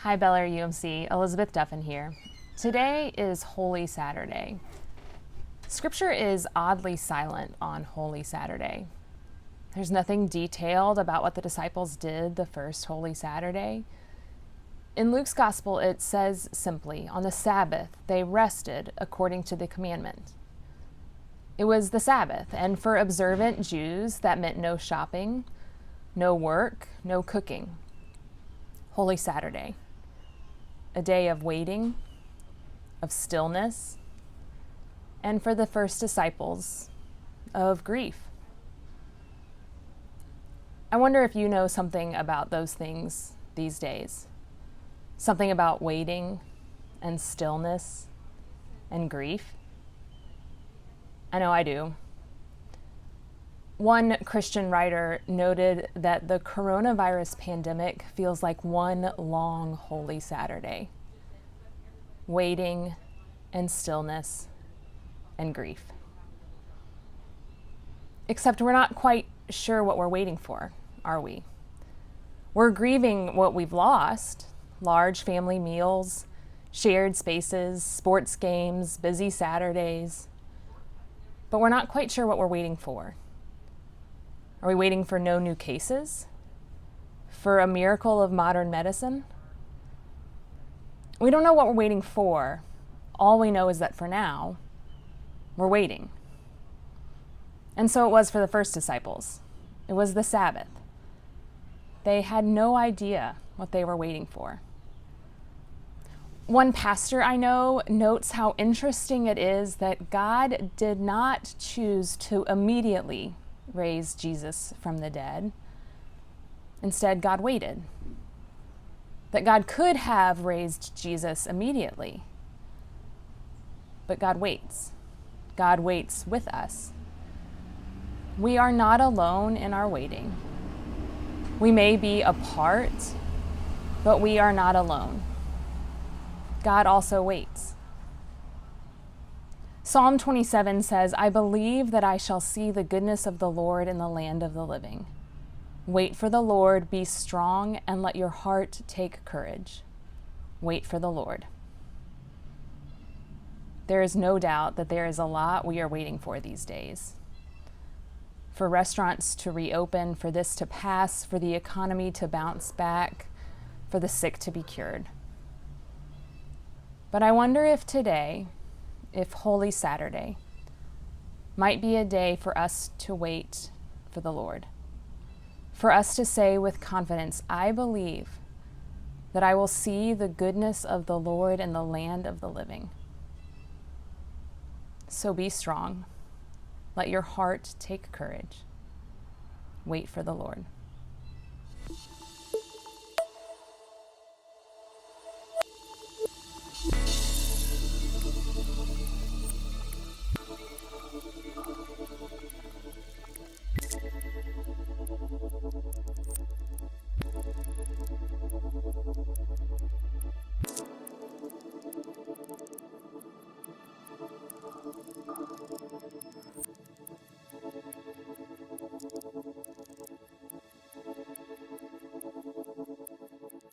Hi, Bel Air UMC. Elizabeth Duffin here. Today is Holy Saturday. Scripture is oddly silent on Holy Saturday. There's nothing detailed about what the disciples did the first Holy Saturday. In Luke's Gospel, it says simply, on the Sabbath, they rested according to the commandment. It was the Sabbath, and for observant Jews, that meant no shopping, no work, no cooking. Holy Saturday. A day of waiting, of stillness, and for the first disciples, of grief. I wonder if you know something about those things these days. Something about waiting and stillness and grief. I know I do. One Christian writer noted that the coronavirus pandemic feels like one long Holy Saturday. Waiting and stillness and grief. Except we're not quite sure what we're waiting for, are we? We're grieving what we've lost: large family meals, shared spaces, sports games, busy Saturdays. But we're not quite sure what we're waiting for. Are we waiting for no new cases? For a miracle of modern medicine? We don't know what we're waiting for. All we know is that for now, we're waiting. And so it was for the first disciples. It was the Sabbath. They had no idea what they were waiting for. One pastor I know notes how interesting it is that God did not choose to immediately raise Jesus from the dead. Instead, God waited. That God could have raised Jesus immediately. But God waits. God waits with us. We are not alone in our waiting. We may be apart, but we are not alone. God also waits. Psalm 27 says, I believe that I shall see the goodness of the Lord in the land of the living. Wait for the Lord, be strong, and let your heart take courage. Wait for the Lord. There is no doubt that there is a lot we are waiting for these days. For restaurants to reopen, for this to pass, for the economy to bounce back, for the sick to be cured. But I wonder if today, if Holy Saturday, might be a day for us to wait for the Lord. For us to say with confidence, I believe that I will see the goodness of the Lord in the land of the living. So be strong. Let your heart take courage. Wait for the Lord.